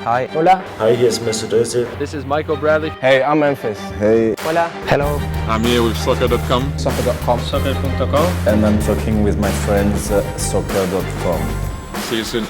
Hi. Hola. Hi, hier ist Mr. Özil. This is Michael Bradley. Hey, I'm Memphis. Hey. Hola. Hello. I'm here with soccer.com. Soccer.com. Soccer.com. And I'm talking with my friends soccer.com. See you soon.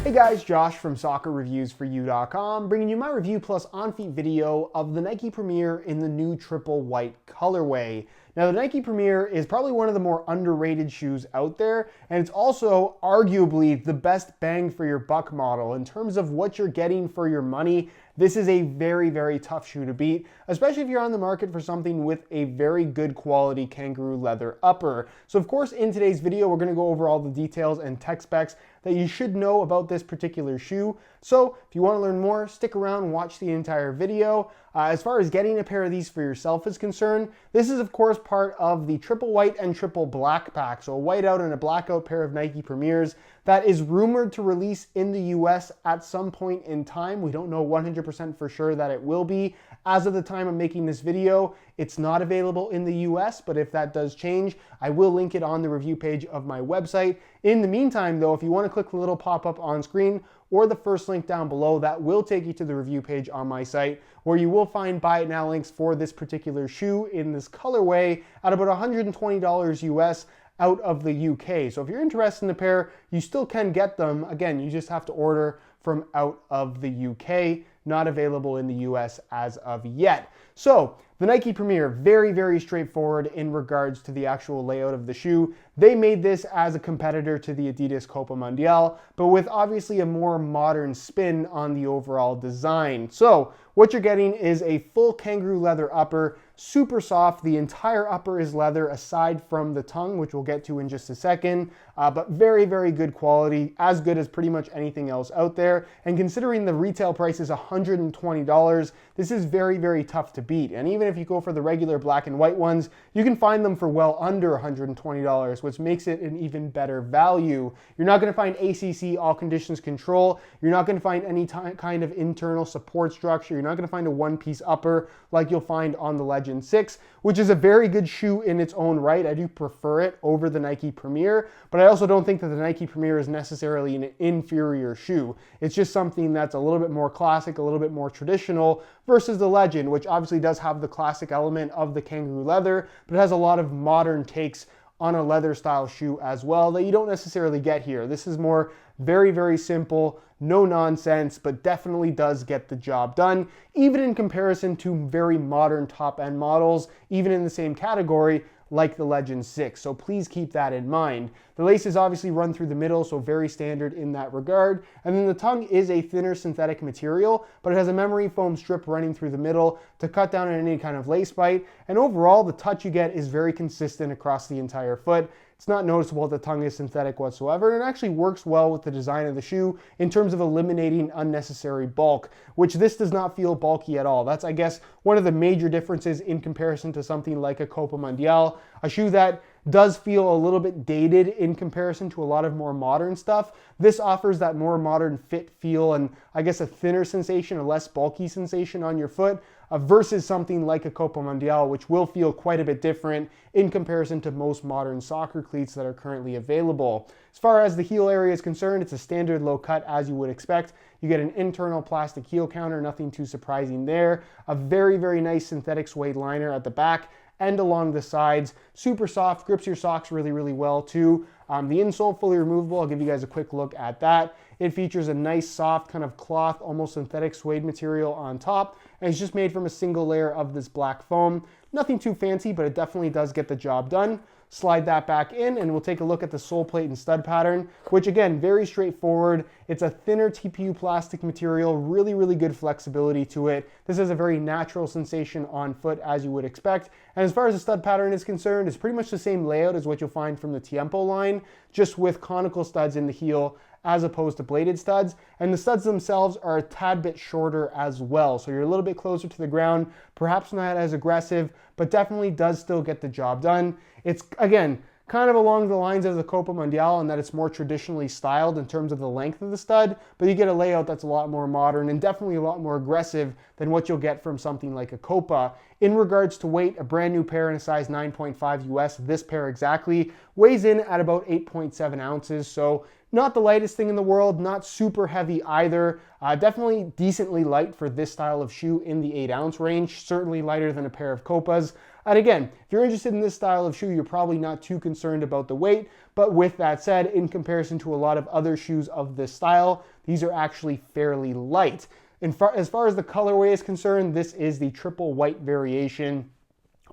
Hey guys, Josh from SoccerReviewsForYou.com, bringing you my review plus on-feet video of the Nike Premier in the new triple white colorway. Now the Nike Premier is probably one of the more underrated shoes out there, and it's also arguably the best bang for your buck model. In terms of what you're getting for your money, this is a very, very tough shoe to beat, especially if you're on the market for something with a very good quality kangaroo leather upper. So of course, in today's video, we're gonna go over all the details and tech specs that you should know about this particular shoe. So if you wanna learn more, stick around and watch the entire video. As far as getting a pair of these for yourself is concerned, this is of course part of the triple white and triple black pack. So a whiteout and a blackout pair of Nike Premiers that is rumored to release in the US at some point in time. We don't know 100% for sure that it will be. As of the time I'm making this video, it's not available in the US, but if that does change, I will link it on the review page of my website. In the meantime though, if you want to click the little pop-up on screen or the first link down below, that will take you to the review page on my site where you will find buy it now links for this particular shoe in this colorway at about $120 US out of the UK. So if you're interested in the pair, you still can get them. Again, you just have to order from out of the UK, not available in the US as of yet. So the Nike Premier, very, very straightforward in regards to the actual layout of the shoe. They made this as a competitor to the Adidas Copa Mundial, but with obviously a more modern spin on the overall design. So what you're getting is a full kangaroo leather upper, super soft. The entire upper is leather aside from the tongue, which we'll get to in just a second, but very, very good quality, as good as pretty much anything else out there. And considering the retail price is $120, this is very, very tough to beat. And even if you go for the regular black and white ones, you can find them for well under $120, which makes it an even better value. You're not gonna find ACC all conditions control. You're not gonna find any kind of internal support structure. You're not gonna find a one-piece upper like you'll find on the Legend 6, which is a very good shoe in its own right. I do prefer it over the Nike Premier, but I also don't think that the Nike Premier is necessarily an inferior shoe. It's just something that's a little bit more classic, a little bit more traditional versus the Legend, which obviously does have the classic element of the kangaroo leather, but it has a lot of modern takes on a leather style shoe as well that you don't necessarily get here. This is more very, very simple, no nonsense, but definitely does get the job done, even in comparison to very modern top end models, even in the same category like the Legend 6. So please keep that in mind. The laces obviously run through the middle, so very standard in that regard. And then the tongue is a thinner synthetic material, but it has a memory foam strip running through the middle to cut down on any kind of lace bite. And overall, the touch you get is very consistent across the entire foot. It's not noticeable that the tongue is synthetic whatsoever, and it actually works well with the design of the shoe in terms of eliminating unnecessary bulk, which this does not feel bulky at all. That's, I guess, one of the major differences in comparison to something like a Copa Mundial, a shoe that does feel a little bit dated in comparison to a lot of more modern stuff. This offers that more modern fit feel and I guess a thinner sensation, a less bulky sensation on your foot versus something like a Copa Mundial, which will feel quite a bit different in comparison to most modern soccer cleats that are currently available. As far as the heel area is concerned, it's a standard low cut as you would expect. You get an internal plastic heel counter, nothing too surprising there. A very, very nice synthetic suede liner at the back and along the sides. Super soft, grips your socks really, really well too. The insole fully removable. I'll give you guys a quick look at that. It features a nice soft kind of cloth, almost synthetic suede material on top, and it's just made from a single layer of this black foam. Nothing too fancy, but it definitely does get the job done. Slide that back in and we'll take a look at the sole plate and stud pattern, which again, very straightforward. It's a thinner TPU plastic material, really, really good flexibility to it. This is a very natural sensation on foot as you would expect. And as far as the stud pattern is concerned, it's pretty much the same layout as what you'll find from the Tiempo line, just with conical studs in the heel as opposed to bladed studs. And the studs themselves are a tad bit shorter as well. So you're a little bit closer to the ground, perhaps not as aggressive, but definitely does still get the job done. It's, again, kind of along the lines of the Copa Mundial in that it's more traditionally styled in terms of the length of the stud, but you get a layout that's a lot more modern and definitely a lot more aggressive than what you'll get from something like a Copa. In regards to weight, a brand new pair in a size 9.5 US, this pair exactly, weighs in at about 8.7 ounces, so Not the lightest thing in the world, not super heavy either. Definitely decently light for this style of shoe in the 8-ounce range, certainly lighter than a pair of Copas. And again, if you're interested in this style of shoe, you're probably not too concerned about the weight. But with that said, in comparison to a lot of other shoes of this style, these are actually fairly light. As far as the colorway is concerned, this is the triple white variation,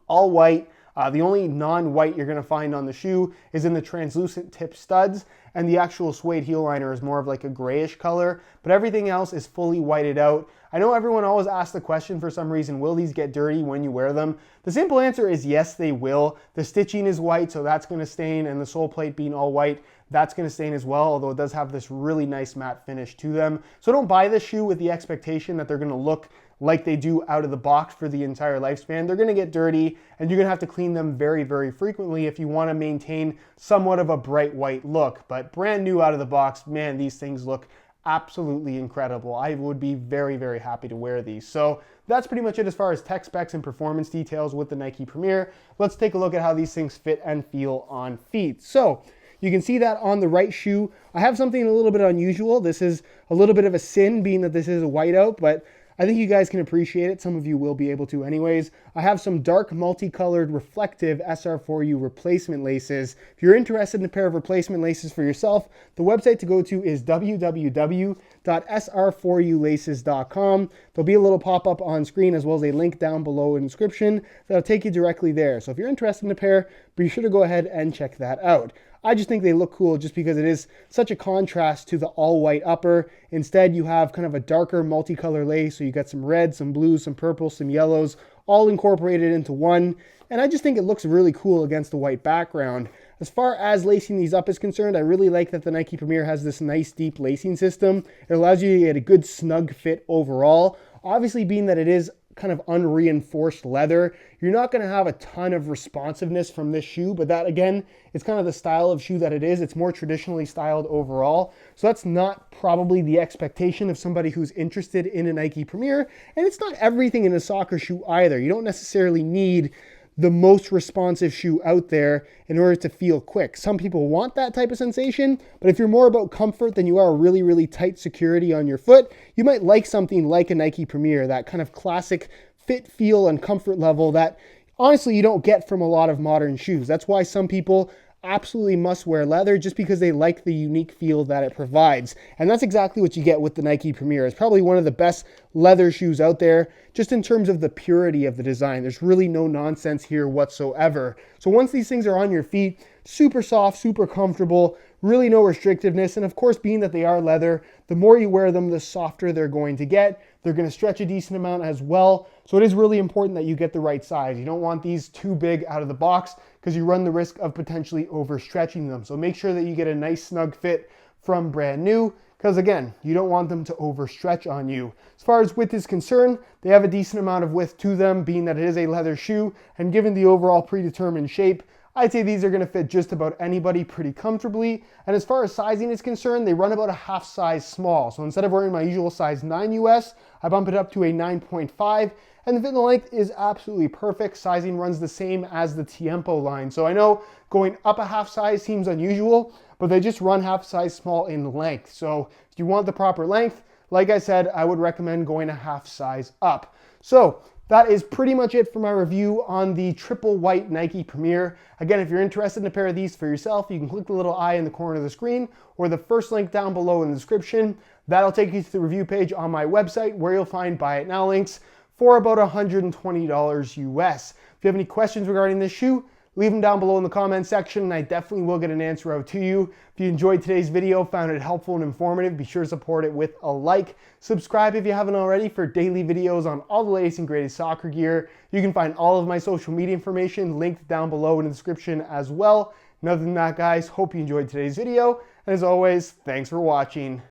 all white. The only non-white you're going to find on the shoe is in the translucent tip studs, and the actual suede heel liner is more of like a grayish color, but everything else is fully whited out. I know everyone always asks the question for some reason, will these get dirty when you wear them? The simple answer is yes, they will. The stitching is white, so that's going to stain, and the sole plate being all white, that's going to stain as well, although it does have this really nice matte finish to them. So don't buy this shoe with the expectation that they're going to look like they do out of the box for the entire lifespan. They're going to get dirty, and you're going to have to clean them very, very frequently if you want to maintain somewhat of a bright white look. But brand new out of the box, man, these things look absolutely incredible. I would be very, very happy to wear these. So that's pretty much it as far as tech specs and performance details with the Nike Premier. Let's take a look at how these things fit and feel on feet. So you can see that on the right shoe, I have something a little bit unusual. This is a little bit of a sin, being that this is a whiteout, but I think you guys can appreciate it. Some of you will be able to anyways. I have some dark multicolored reflective SR4U replacement laces. If you're interested in a pair of replacement laces for yourself, the website to go to is www.sr4ulaces.com. There'll be a little pop-up on screen as well as a link down below in the description that'll take you directly there. So if you're interested in a pair, be sure to go ahead and check that out. I just think they look cool just because it is such a contrast to the all-white upper. Instead, you have kind of a darker multicolor lace, so you got some reds, some blues, some purples, some yellows, all incorporated into one. And I just think it looks really cool against the white background. As far as lacing these up is concerned, I really like that the Nike Premier has this nice deep lacing system. It allows you to get a good snug fit overall. Obviously, being that it is kind of unreinforced leather, you're not going to have a ton of responsiveness from this shoe, but that again is kind of the style of shoe that it is. It's more traditionally styled overall, so that's not probably the expectation of somebody who's interested in a Nike Premier. And it's not everything in a soccer shoe either. You don't necessarily need the most responsive shoe out there in order to feel quick. Some people want that type of sensation, but if you're more about comfort than you are really, really tight security on your foot, you might like something like a Nike Premier, that kind of classic fit, feel, and comfort level that honestly you don't get from a lot of modern shoes. That's why some people absolutely must wear leather, just because they like the unique feel that it provides. And that's exactly what you get with the Nike Premier. It's probably one of the best leather shoes out there, just in terms of the purity of the design. There's really no nonsense here whatsoever. So once these things are on your feet, super soft, super comfortable, really no restrictiveness. And of course, being that they are leather, the more you wear them, the softer they're going to get. They're going to stretch a decent amount as well. So it is really important that you get the right size. You don't want these too big out of the box because you run the risk of potentially overstretching them. So make sure that you get a nice snug fit from brand new, because again, you don't want them to overstretch on you. As far as width is concerned, they have a decent amount of width to them, being that it is a leather shoe, and given the overall predetermined shape, I'd say these are going to fit just about anybody pretty comfortably. And as far as sizing is concerned, they run about a half size small. So instead of wearing my usual size 9 US, I bump it up to a 9.5. And the fit and the length is absolutely perfect. Sizing runs the same as the Tiempo line. So I know going up a half size seems unusual, but they just run half size small in length. So if you want the proper length, like I said, I would recommend going a half size up. So that is pretty much it for my review on the triple white Nike Premier. Again, if you're interested in a pair of these for yourself, you can click the little eye in the corner of the screen or the first link down below in the description. That'll take you to the review page on my website where you'll find buy it now links for about $120 US. If you have any questions regarding this shoe, leave them down below in the comment section and I definitely will get an answer out to you. If you enjoyed today's video, found it helpful and informative, be sure to support it with a like. Subscribe if you haven't already for daily videos on all the latest and greatest soccer gear. You can find all of my social media information linked down below in the description as well. And other than that, guys, hope you enjoyed today's video. And as always, thanks for watching.